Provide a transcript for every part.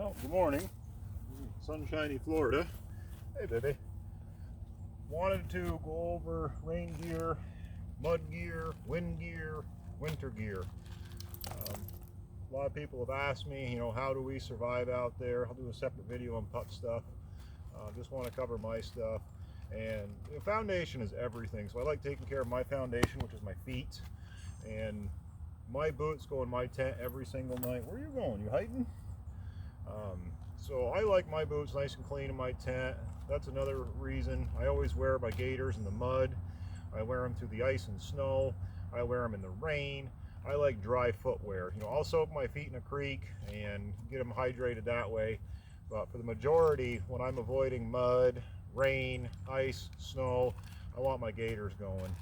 Well, good morning, sunshiny Florida. Hey, baby. Wanted to go over rain gear, mud gear, wind gear, winter gear. A lot of people have asked me, how do we survive out there? I'll do a separate video on pup stuff. Just want to cover my stuff. And foundation is everything. So I like taking care of my foundation, which is my feet. And my boots go in my tent every single night. Where are you going? You hiking? So I like my boots nice and clean in my tent. That's another reason. I always wear my gaiters in the mud. I wear them through the ice and snow. I wear them in the rain. I like dry footwear. I'll soak my feet in a creek and get them hydrated that way. But for the majority, when I'm avoiding mud, rain, ice, snow, I want my gaiters going.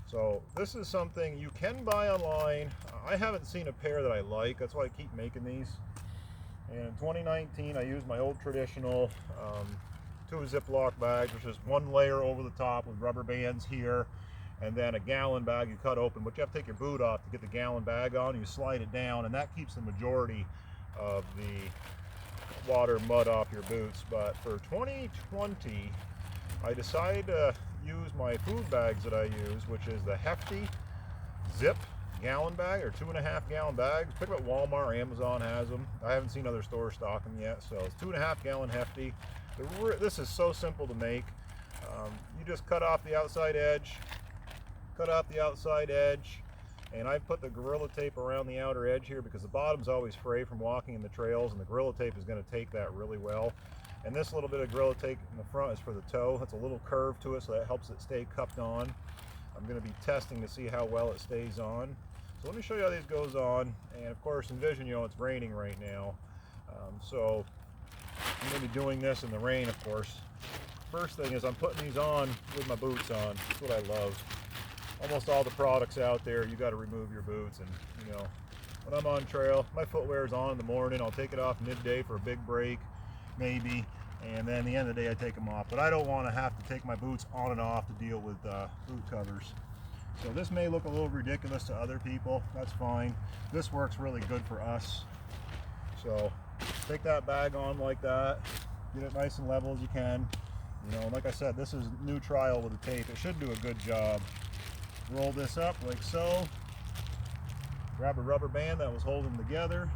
So this is something you can buy online. I haven't seen a pair that I like. That's why I keep making these. And in 2019, I used my old traditional 2 Ziploc bags, which is 1 layer over the top with rubber bands here, and then a gallon bag you cut open, but you have to take your boot off to get the gallon bag on. You slide it down, and that keeps the majority of the water, mud off your boots. But for 2020, I decided to use my food bags that I use, which is the Hefty Zip gallon bag, or 2.5 gallon bags. Pick them at Walmart, Amazon has them. I haven't seen other stores stock them yet. So it's 2.5 gallon Hefty. This is so simple to make. You just cut off the outside edge, and I put the Gorilla Tape around the outer edge here because the bottom's always fray from walking in the trails, and the Gorilla Tape is going to take that really well. And this little bit of Gorilla Tape in the front is for the toe. It's a little curve to it, so that helps it stay cupped on. I'm going to be testing to see how well it stays on. So let me show you how these goes on. And of course, envision, it's raining right now. So I'm going to be doing this in the rain, of course. First thing is I'm putting these on with my boots on. That's what I love. Almost all the products out there, you got to remove your boots. And when I'm on trail, my footwear is on in the morning. I'll take it off midday for a big break, maybe. And then at the end of the day, I take them off. But I don't want to have to take my boots on and off to deal with boot covers. So this may look a little ridiculous to other people. That's fine. This works really good for us. So take that bag on like that. Get it nice and level as you can. Like I said, this is new trial with the tape. It should do a good job. Roll this up like so. Grab a rubber band that was holding them together.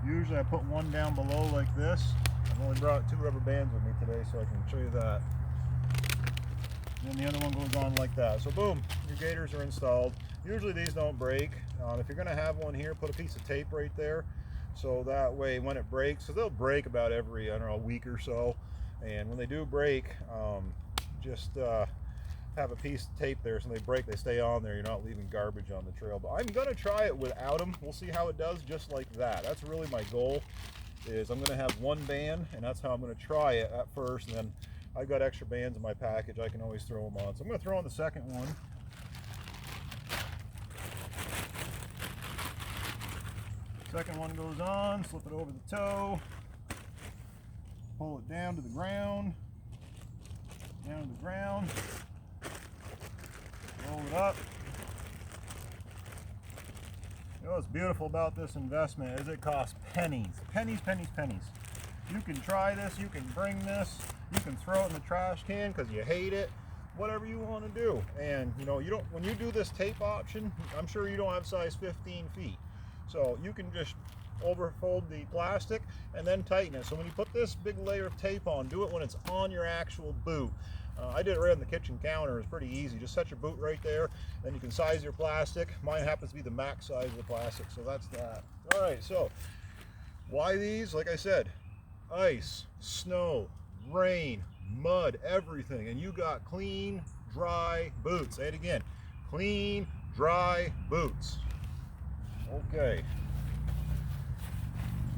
Usually I put one down below like this. I've only brought 2 rubber bands with me today, so I can show you that. And then the other one goes on like that. So boom, your gaiters are installed. Usually these don't break. If you're going to have one here, put a piece of tape right there. So that way when it breaks, so they'll break about every, a week or so. And when they do break, just have a piece of tape there, so when they break, they stay on there. You're not leaving garbage on the trail. But I'm gonna try it without them. We'll see how it does, just like that. That's really my goal. Is I'm gonna have 1 band, and that's how I'm gonna try it at first. And then I've got extra bands in my package. I can always throw them on. So I'm gonna throw on the second one. Second one goes on. Slip it over the toe. Pull it down to the ground. Down to the ground. Roll it up. What's beautiful about this investment is it costs pennies. Pennies, pennies, pennies. You can try this, you can bring this, you can throw it in the trash can because you hate it, whatever you want to do. And when you do this tape option, I'm sure you don't have size 15 feet. So you can just overfold the plastic and then tighten it. So when you put this big layer of tape on, do it when it's on your actual boot. I did it right on the kitchen counter. It's pretty easy. Just set your boot right there, then you can size your plastic. Mine happens to be the max size of the plastic, so that's that. All right, so why these? Like I said, ice, snow, rain, mud, everything, and you got clean, dry boots. Say it again, clean, dry boots. Okay,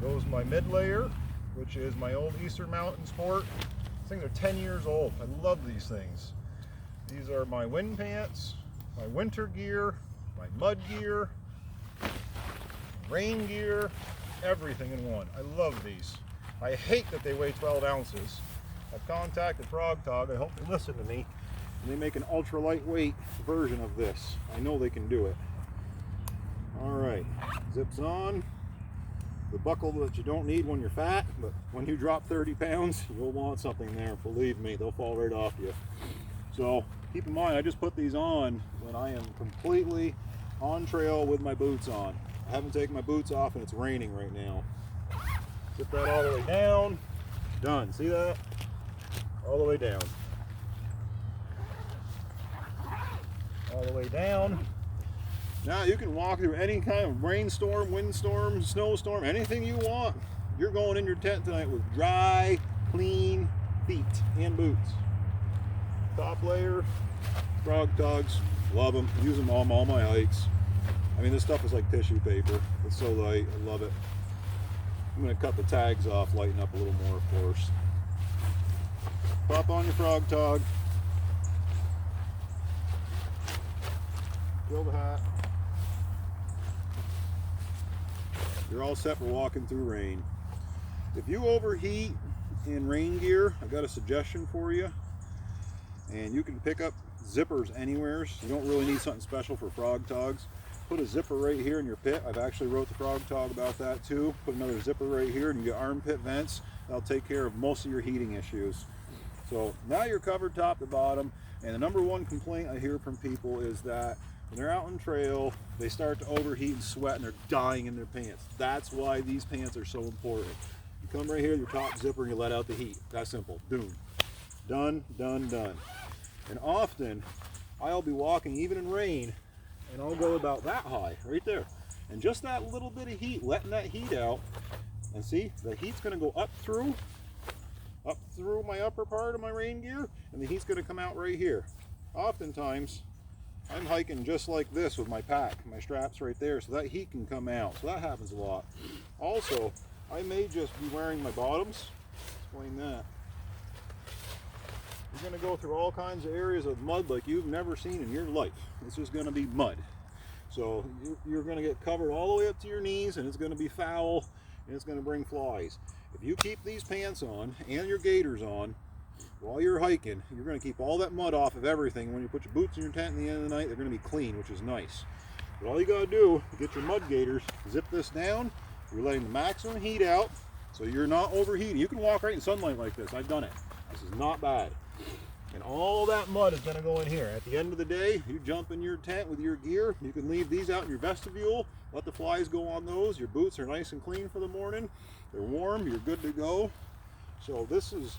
goes my mid layer, which is my old Eastern Mountain Sport. Things are 10 years old. I love these things. These are my wind pants, my winter gear, my mud gear, rain gear, everything in one. I love these. I hate that they weigh 12 ounces. I've contacted Frog Tog. I hope they listen to me. And they make an ultra lightweight version of this. I know they can do it. All right, zips on. the buckle that you don't need when you're fat, but when you drop 30 pounds, you'll want something there. Believe me, they'll fall right off you. So keep in mind, I just put these on when I am completely on trail with my boots on. I haven't taken my boots off and it's raining right now. Zip that all the way down. Done. See that? All the way down. All the way down. Now you can walk through any kind of rainstorm, windstorm, snowstorm, anything you want. You're going in your tent tonight with dry, clean feet and boots. Top layer, frog togs, love them. Use them on all my hikes. I mean, this stuff is like tissue paper. It's so light, I love it. I'm gonna cut the tags off, lighten up a little more, of course. Pop on your frog tog. Fill the hat. You're all set for walking through rain. If you overheat in rain gear, I've got a suggestion for you. And you can pick up zippers anywhere. You don't really need something special for frog togs. Put a zipper right here in your pit. I've actually wrote the frog tog about that too. Put another zipper right here and you get armpit vents. That'll take care of most of your heating issues. So now you're covered top to bottom. And the number one complaint I hear from people is that when they're out on trail, they start to overheat and sweat and they're dying in their pants. That's why these pants are so important. You come right here, your top zipper, and you let out the heat. That's simple. Boom. Done, done, done. And often, I'll be walking even in rain, and I'll go about that high, right there. And just that little bit of heat, letting that heat out, and see, the heat's gonna go up through my upper part of my rain gear, and the heat's gonna come out right here. Oftentimes, I'm hiking just like this with my pack, my straps right there, so that heat can come out. So that happens a lot. Also, I may just be wearing my bottoms. Explain that. You're going to go through all kinds of areas of mud like you've never seen in your life. It's just going to be mud. So you're going to get covered all the way up to your knees, and it's going to be foul, and it's going to bring flies. If you keep these pants on and your gaiters on while you're hiking, you're going to keep all that mud off of everything. When you put your boots in your tent at the end of the night, they're going to be clean, which is nice. But all you got to do is get your mud gaiters, zip this down. You're letting the maximum heat out, so you're not overheating. You can walk right in sunlight like this. I've done it. This is not bad. And all that mud is going to go in here. At the end of the day, you jump in your tent with your gear. You can leave these out in your vestibule. Let the flies go on those. Your boots are nice and clean for the morning. They're warm. You're good to go. So this is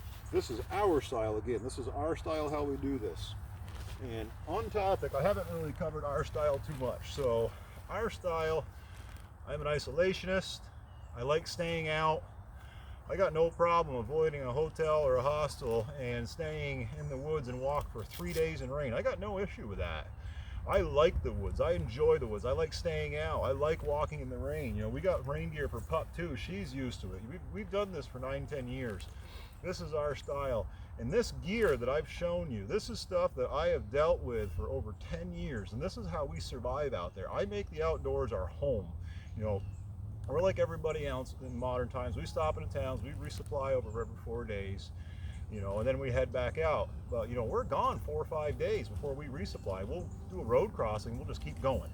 our style again. This is our style how we do this. And on topic, I haven't really covered our style too much. So our style, I'm an isolationist. I like staying out. I got no problem avoiding a hotel or a hostel and staying in the woods and walk for 3 days in rain. I got no issue with that. I like the woods. I enjoy the woods. I like staying out. I like walking in the rain. You know, we got rain gear for Pup too. She's used to it. We've done this for 9-10 years. This is our style. And this gear that I've shown you, this is stuff that I have dealt with for over 10 years. And this is how we survive out there. I make the outdoors our home. You know, we're like everybody else in modern times. We stop in the towns, we resupply over every 4 days, you know, and then we head back out. But, you know, we're gone 4 or 5 days before we resupply. We'll do a road crossing, we'll just keep going.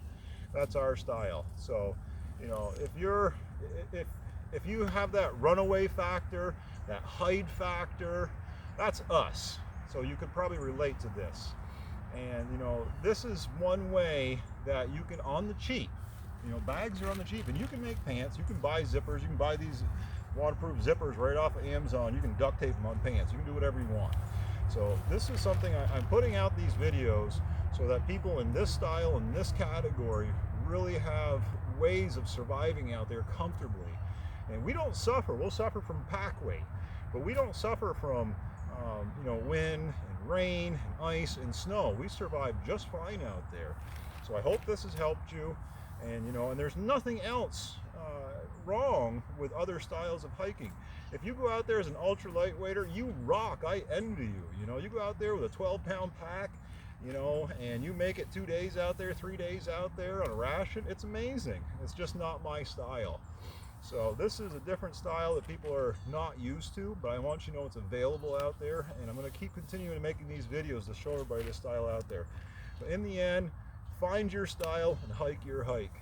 That's our style. So, you know, if you have that runaway factor, that hide factor, that's us. So you could probably relate to this. And, you know, this is one way that you can, on the cheap, you know, bags are on the cheap, and you can make pants. You can buy zippers. You can buy these waterproof zippers right off of Amazon. You can duct tape them on pants. You can do whatever you want. So this is something I'm putting out these videos so that people in this style, in this category, really have ways of surviving out there comfortably. And we don't suffer. We'll suffer from pack weight, but we don't suffer from you know, wind and rain and ice and snow. We survive just fine out there. So I hope this has helped you. And, you know, and there's nothing else wrong with other styles of hiking. If you go out there as an ultra lightweighter, you rock. I envy you. You know, you go out there with a 12-pound pack, you know, and you make it 2 days out there, 3 days out there on a ration. It's amazing. It's just not my style. So this is a different style that people are not used to, but I want you to know it's available out there, and I'm going to keep continuing making these videos to show everybody this style out there. But in the end, find your style and hike your hike.